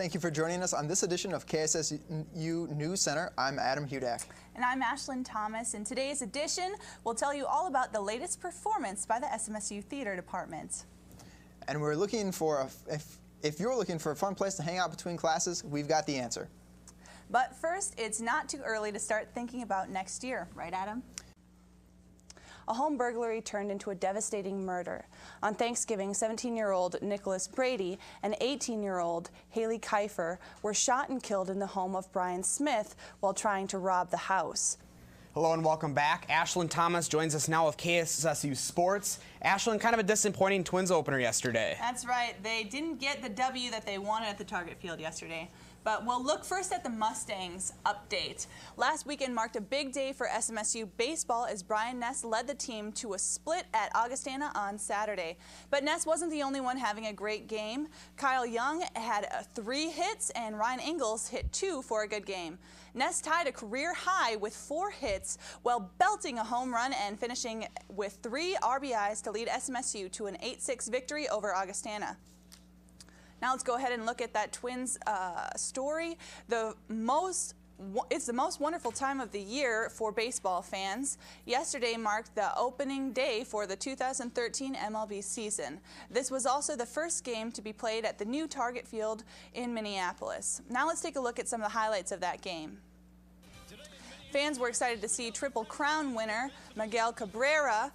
Thank you for joining us on this edition of KSSU News Center. I'm Adam Hudak. And I'm Ashlinn Thommes. In today's edition, we'll tell you all about the latest performance by the SMSU Theater Department. And we're looking for, if you're looking for a fun place to hang out between classes, we've got the answer. But first, it's not too early to start thinking about next year, right, Adam? A home burglary turned into a devastating murder. On Thanksgiving, 17-year-old Nicholas Brady and 18-year-old Haley Kiefer were shot and killed in the home of Brian Smith while trying to rob the house. Hello and welcome back. Ashlinn Thommes joins us now with KSSU Sports. Ashlinn, kind of a disappointing Twins opener yesterday. That's right. They didn't get the W that they wanted at the Target Field yesterday. But we'll look first at the Mustangs update. Last weekend marked a big day for SMSU baseball as Brian Ness led the team to a split at Augustana on Saturday. But Ness wasn't the only one having a great game. Kyle Young had 3 hits and Ryan Ingalls hit 2 for a good game. Ness tied a career high with 4 hits while belting a home run and finishing with 3 RBIs to lead SMSU to an 8-6 victory over Augustana. Now let's go ahead and look at that Twins story. It's the most wonderful time of the year for baseball fans. Yesterday marked the opening day for the 2013 MLB season. This was also the first game to be played at the new Target Field in Minneapolis. Now let's take a look at some of the highlights of that game. Fans were excited to see Triple Crown winner Miguel Cabrera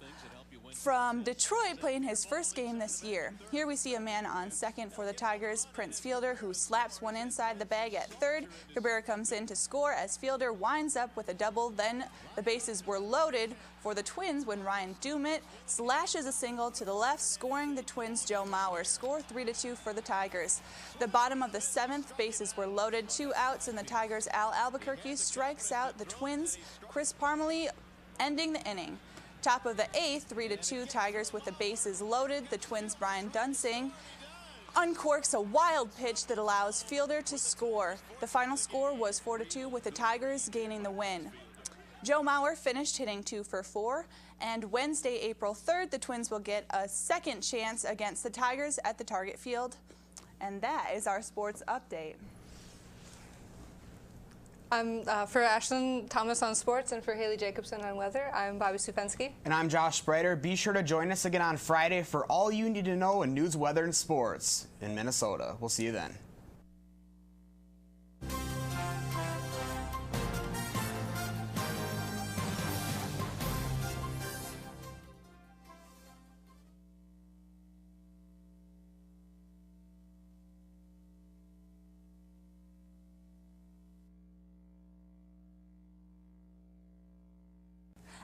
from Detroit playing his first game this year. Here we see a man on second for the Tigers, Prince Fielder, who slaps one inside the bag at third. Cabrera comes in to score as Fielder winds up with a double. Then the bases were loaded for the Twins when Ryan Dumit slashes a single to the left, scoring the Twins' Joe Mauer. Score 3-2 for the Tigers. The bottom of the 7th, bases were loaded, 2 outs, and the Tigers' Al Albuquerque strikes out the Twins' Chris Parmalee, ending the inning. Top of the 8th, 3-2 Tigers with the bases loaded. The Twins' Brian Dunsing uncorks a wild pitch that allows Fielder to score. The final score was 4-2 with the Tigers gaining the win. Joe Mauer finished hitting 2 for 4, and Wednesday, April 3rd, the Twins will get a second chance against the Tigers at the Target Field. And that is our sports update. I'm for Ashlinn Thommes on sports and for Haley Jacobson on weather. I'm Bobby Supensky. And I'm Josh Spreiter. Be sure to join us again on Friday for all you need to know in news, weather, and sports in Minnesota. We'll see you then.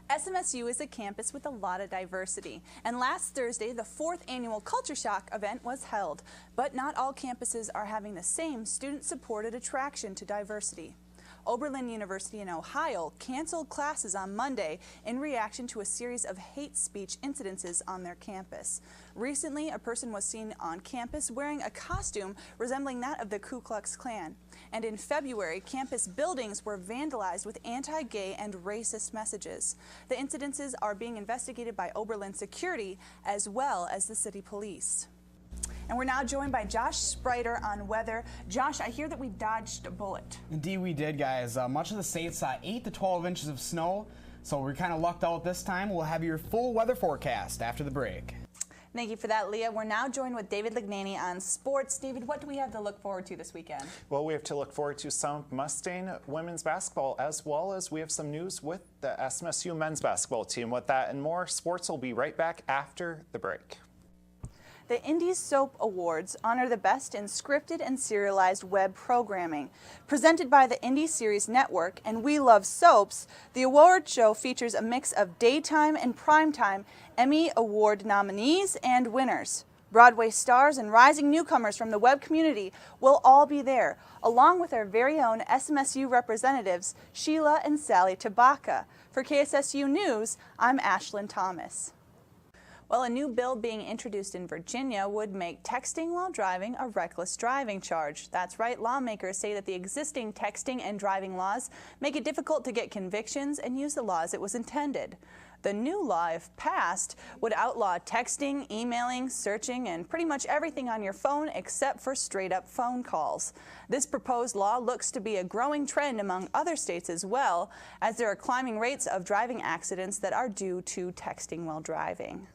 SMSU is a campus with a lot of diversity, and last Thursday the 4th annual Culture Shock event was held. But not all campuses are having the same student-supported attraction to diversity. Oberlin University in Ohio canceled classes on Monday in reaction to a series of hate speech incidences on their campus. Recently, a person was seen on campus wearing a costume resembling that of the Ku Klux Klan. And in February, campus buildings were vandalized with anti-gay and racist messages. The incidences are being investigated by Oberlin Security as well as the city police. And we're now joined by Josh Spreiter on weather. Josh, I hear that we dodged a bullet. Indeed we did, guys. Much of the state saw 8 to 12 inches of snow, so we're kind of lucked out this time. We'll have your full weather forecast after the break. Thank you for that, Leah. We're now joined with David Lignani on sports. David, what do we have to look forward to this weekend? Well, we have to look forward to some Mustang women's basketball, as well as we have some news with the SMSU men's basketball team. With that and more, sports will be right back after the break. The Indies Soap Awards honor the best in scripted and serialized web programming. Presented by the Indie Series Network and We Love Soaps, the award show features a mix of daytime and primetime Emmy Award nominees and winners. Broadway stars and rising newcomers from the web community will all be there, along with our very own SMSU representatives, Sheila and Sally Tabaka. For KSSU News, I'm Ashlinn Thommes. Well, a new bill being introduced in Virginia would make texting while driving a reckless driving charge. That's right, lawmakers say that the existing texting and driving laws make it difficult to get convictions and use the law as it was intended. The new law, if passed, would outlaw texting, emailing, searching, and pretty much everything on your phone except for straight-up phone calls. This proposed law looks to be a growing trend among other states as well, as there are climbing rates of driving accidents that are due to texting while driving.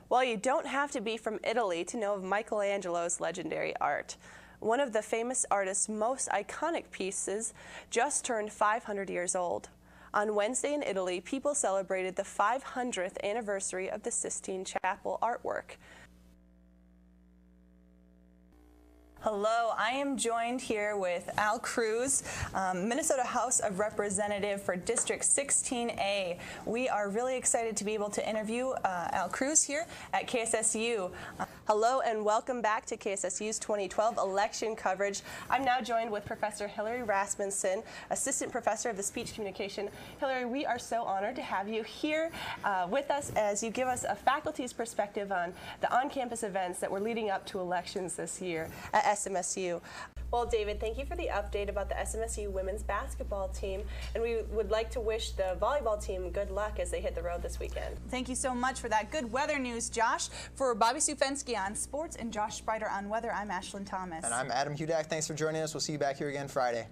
Well, you don't have to be from Italy to know of Michelangelo's legendary art. One of the famous artist's most iconic pieces just turned 500 years old. On Wednesday in Italy, people celebrated the 500th anniversary of the Sistine Chapel artwork. Hello, I am joined here with Al Cruz, Minnesota House of Representative for District 16A. We are really excited to be able to interview Al Cruz here at KSSU. Hello and welcome back to KSSU's 2012 election coverage. I'm now joined with Professor Hillary Rasmussen, Assistant Professor of the Speech Communication. Hillary, we are so honored to have you here with us as you give us a faculty's perspective on the on-campus events that were leading up to elections this year at SMSU. Well, David, thank you for the update about the SMSU women's basketball team, and we would like to wish the volleyball team good luck as they hit the road this weekend. Thank you so much for that good weather news, Josh. For Bobby Sufensky on sports and Josh Sprider on weather, I'm Ashlinn Thommes. And I'm Adam Hudak. Thanks for joining us. We'll see you back here again Friday.